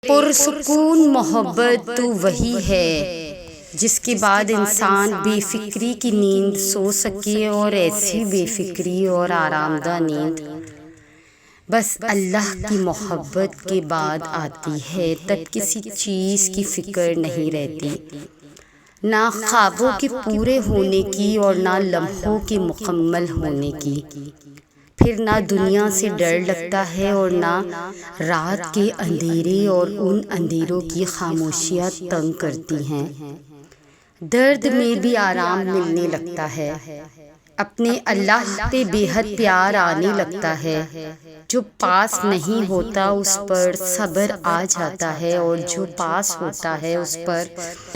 پرسکون محبت تو وہی ہے جس کے بعد انسان بے فکری کی نیند سو سکے، اور ایسی بے فکری اور آرام دہ نیند بس اللہ کی محبت کے بعد آتی ہے۔ تب کسی چیز کی فکر نہیں رہتی، نہ خوابوں کے پورے ہونے کی اور نہ لمحوں کے مکمل ہونے کی۔ پھر نہ دنیا سے ڈر لگتا ہے اور نہ رات کے اندھیرے اور ان اندھیروں کی خاموشیاں تنگ کرتی ہیں۔ درد میں بھی آرام ملنے لگتا ہے، اپنے اللہ پہ بے حد پیار آنے لگتا ہے۔ جو پاس نہیں ہوتا اس پر صبر آ جاتا ہے، اور جو پاس ہوتا ہے اس پر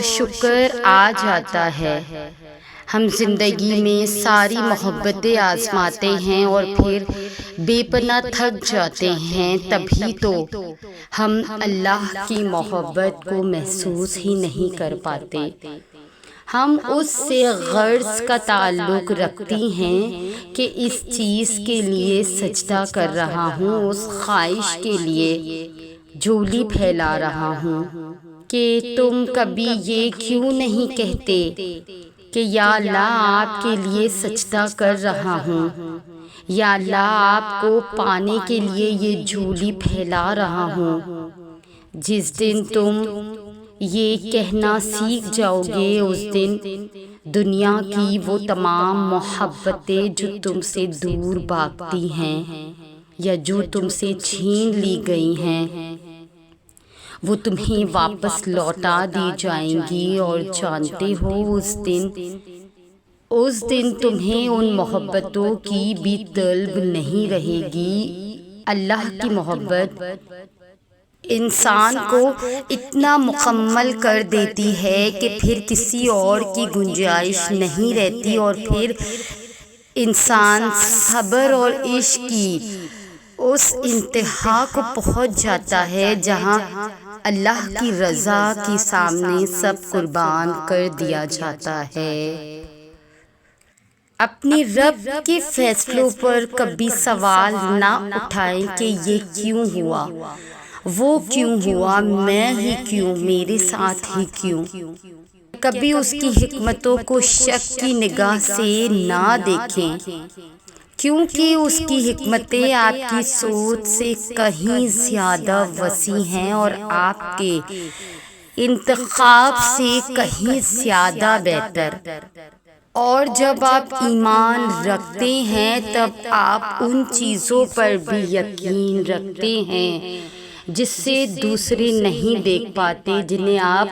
شکر آ جاتا ہے۔ ہم زندگی میں ساری محبتیں آزماتے ہیں اور پھر بے پناہ تھک جاتے ہیں، تبھی تو ہم اللہ کی محبت کو محسوس ہی نہیں کر پاتے۔ ہم اس سے غرض کا تعلق رکھتی ہیں کہ اس چیز کے لیے سجدہ کر رہا ہوں، اس خواہش کے لیے جھولی پھیلا رہا ہوں کہ تم کبھی یہ کیوں نہیں کہتے کہ یا اللہ آپ کے لیے سجدہ کر رہا ہوں، یا اللہ آپ کو پانے کے لیے یہ جھولی پھیلا رہا ہوں۔ جس دن تم یہ کہنا سیکھ جاؤ گے، اس دن دنیا کی وہ تمام محبتیں جو تم سے دور بھاگتی ہیں یا جو تم سے چھین لی گئی ہیں، وہ تمہیں واپس لوٹا دی جائیں گی۔ اور جانتے ہو اس دن تمہیں ان محبتوں کی بھی طلب نہیں رہے گی۔ اللہ کی محبت انسان کو اتنا مکمل کر دیتی ہے کہ پھر کسی اور کی گنجائش نہیں رہتی، اور پھر انسان صبر اور عشق کی اس انتہا کو پہنچ جاتا ہے جہاں اللہ کی رضا کے سامنے سب قربان کر دیا جاتا ہے۔ اپنے رب کے فیصلوں پر کبھی سوال نہ اٹھائیں کہ یہ کیوں ہوا، وہ کیوں ہوا، میں ہی کیوں، میرے ساتھ ہی کیوں۔ کبھی اس کی حکمتوں کو شک کی نگاہ سے نہ دیکھیں، کیونکہ اس کی حکمتیں آپ کی سوچ سے کہیں زیادہ وسیع ہیں اور آپ کے انتخاب سے کہیں زیادہ بہتر۔ اور جب آپ ایمان رکھتے ہیں تب آپ ان چیزوں پر بھی یقین رکھتے ہیں جس سے دوسرے نہیں دیکھ پاتے، جنہیں آپ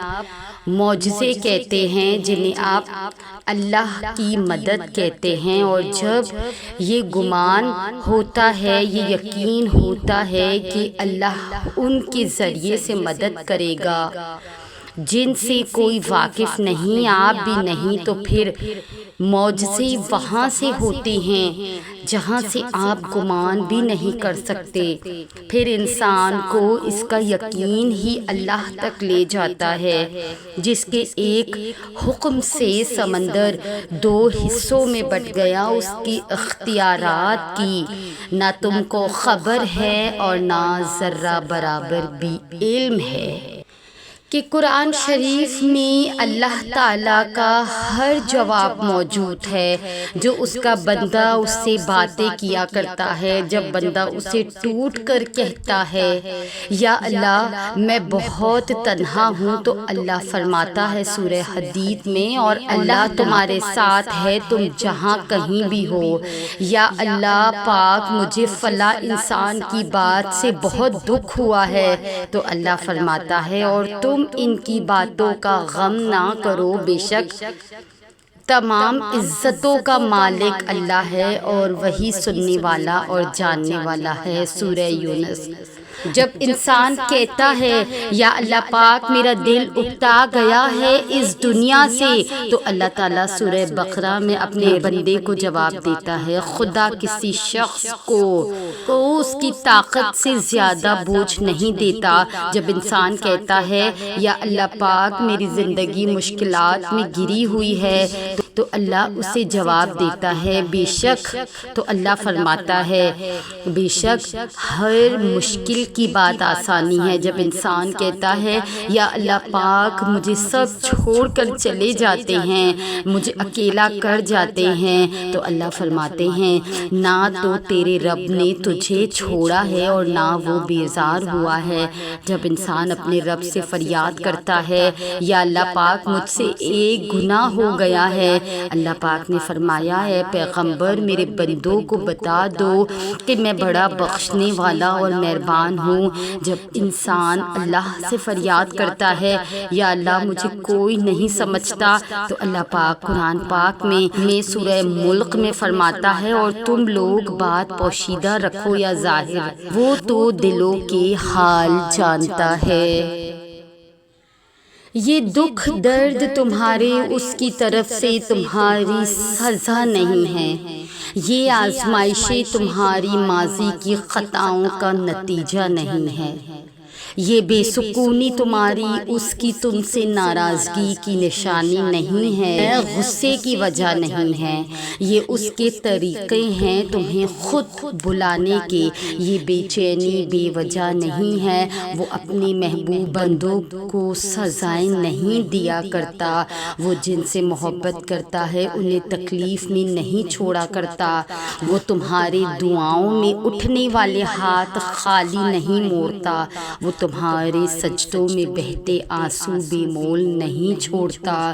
معجزے کہتے ہیں، جنہیں آپ اللہ کی مدد کہتے ہیں۔ اور جب یہ گمان ہوتا ہے، یہ یقین ہوتا ہے کہ اللہ ان کے ذریعے سے مدد کرے گا جن سے کوئی واقف نہیں، آپ بھی نہیں، تو پھر معجزے وہاں سے ہوتے ہیں جہاں سے آپ گمان بھی نہیں کر سکتے۔ پھر انسان کو اس کا یقین ہی اللہ تک لے جاتا ہے، جس کے ایک حکم سے سمندر 2 حصوں میں بٹ گیا۔ اس کے اختیارات کی نہ تم کو خبر ہے اور نہ ذرہ برابر بھی علم ہے۔ کہ قرآن شریف میں اللہ تعالیٰ کا ہر جواب موجود ہے، جو اس کا بندہ اس سے باتیں کیا کرتا ہے۔ جب بندہ اسے ٹوٹ کر کہتا ہے یا اللہ میں بہت تنہا ہوں، تو اللہ فرماتا ہے سورہ حدید میں، اور اللہ تمہارے ساتھ ہے تم جہاں کہیں بھی ہو۔ یا اللہ پاک مجھے فلاں انسان کی بات سے بہت دکھ ہوا ہے، تو اللہ فرماتا ہے اور تم ان کی باتوں کا غم نہ کرو، بے شک تمام عزتوں کا مالک اللہ ہے اور وہی سننے والا اور جاننے والا ہے۔ سورہ یونس۔ جب انسان کہتا ہے یا اللہ پاک میرا دل اکتا گیا ہے اس دنیا سے، تو اللہ تعالیٰ سورہ بقرہ میں اپنے بندے کو جواب دیتا ہے، خدا کسی شخص کو اس کی طاقت سے زیادہ بوجھ نہیں دیتا۔ جب انسان کہتا ہے یا اللہ پاک میری زندگی مشکلات میں گری ہوئی ہے، تو اللہ اسے جواب دیتا ہے بے شک، تو اللہ فرماتا ہے بے شک ہر مشکل کی بات آسانی ہے۔ جب انسان کہتا ہے یا اللہ پاک مجھے سب چھوڑ کر چلے جاتے ہیں، مجھے اکیلا کر جاتے ہیں، تو اللہ فرماتے ہیں نہ تو تیرے رب نے تجھے چھوڑا ہے اور نہ وہ بیزار ہوا ہے۔ جب انسان اپنے رب سے فریاد کرتا ہے یا اللہ پاک مجھ سے ایک گناہ ہو گیا ہے، اللہ پاک نے فرمایا ہے پیغمبر میرے بندوں کو بتا دو کہ میں بڑا بخشنے والا اور مہربان ہوں۔ جب انسان اللہ سے فریاد کرتا ہے یا اللہ مجھے کوئی نہیں سمجھتا، تو اللہ پاک قرآن پاک میں سورہ ملک میں فرماتا ہے اور تم لوگ بات پوشیدہ رکھو یا ظاہر، وہ تو دلوں کے حال جانتا ہے۔ یہ دکھ درد تمہارے اس کی طرف سے تمہاری سزا نہیں ہے، یہ آزمائشیں تمہاری ماضی کی خطاؤں کا نتیجہ نہیں ہے، یہ بے سکونی تمہاری اس کی تم سے ناراضگی کی نشانی نہیں ہے، غصے کی وجہ نہیں ہے، یہ اس کے طریقے ہیں تمہیں خود بلانے کے، یہ بے چینی بے وجہ نہیں ہے، وہ اپنے محبوب بندوں کو سزائیں نہیں دیا کرتا، وہ جن سے محبت کرتا ہے انہیں تکلیف میں نہیں چھوڑا کرتا، وہ تمہارے دعاؤں میں اٹھنے والے ہاتھ خالی نہیں موڑتا، وہ تمہارے سجدوں میں بہتے آنسو بے مول نہیں چھوڑتا،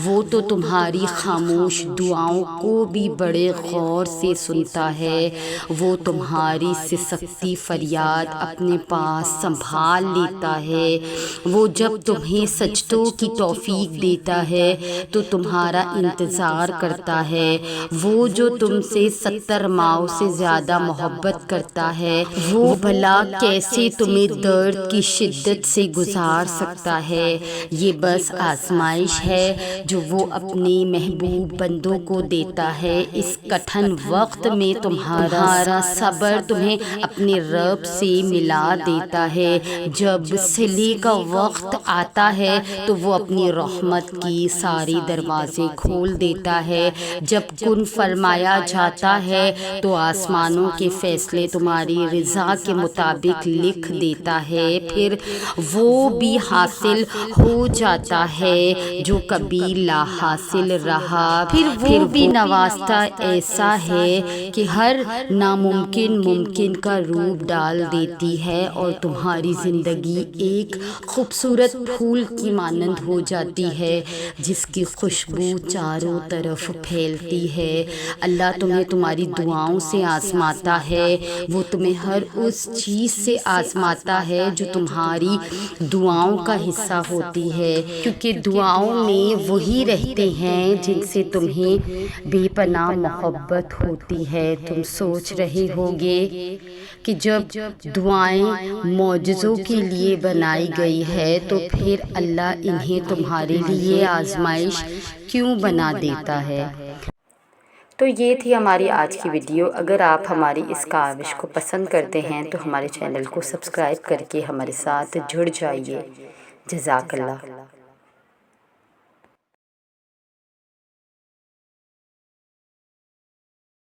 وہ تو تمہاری خاموش دعاؤں کو بھی بڑے غور سے سنتا ہے، وہ تمہاری سسکتی فریاد اپنے پاس سنبھال لیتا ہے، وہ جب تمہیں سجدوں کی توفیق دیتا ہے تو تمہارا انتظار کرتا ہے، وہ جو تم سے 70 ماؤں سے زیادہ محبت کرتا ہے، وہ بھلا کیسے تمہیں درد کی شدت سے گزار سکتا ہے، یہ بس آزمائش ہے جو وہ اپنے محبوب بندوں کو دیتا ہے، اس کٹھن وقت میں تمہارا صبر تمہیں اپنے رب سے ملا دیتا ہے، جب صلح کا وقت آتا ہے تو وہ اپنی رحمت کی ساری دروازے کھول دیتا ہے، جب کن فرمایا جاتا ہے تو آسمانوں کے فیصلے تمہاری رضا کے مطابق لکھ دیتا ہے، پھر وہ بھی حاصل ہو جاتا ہے جو کبھی لا حاصل رہا، پھر وہ بھی نوازتا ایسا ہے کہ ہر ناممکن ممکن کا روپ ڈال دیتی ہے اور تمہاری زندگی ایک خوبصورت پھول کی مانند ہو جاتی ہے جس کی خوشبو چاروں طرف پھیلتی ہے۔ اللہ تمہیں تمہاری دعاؤں سے آزماتا ہے، وہ تمہیں ہر اس چیز سے آزماتا ہے جو تمہاری دعاؤں کا حصہ ہوتی ہے، کیونکہ دعاؤں میں وہی رہتے ہیں جن سے تمہیں بے پناہ محبت ہوتی ہے۔ تم سوچ رہے ہوگے کہ جب دعائیں معجزوں کے لیے بنائی گئی ہے تو پھر اللہ انہیں تمہارے لیے آزمائش کیوں بنا دیتا ہے؟ تو یہ تھی ہماری آج کی ویڈیو۔ اگر آپ ہماری اس کاوش کو پسند کرتے ہیں تو ہمارے چینل کو سبسکرائب کر کے ہمارے ساتھ جڑ جائیے۔ جزاک اللہ۔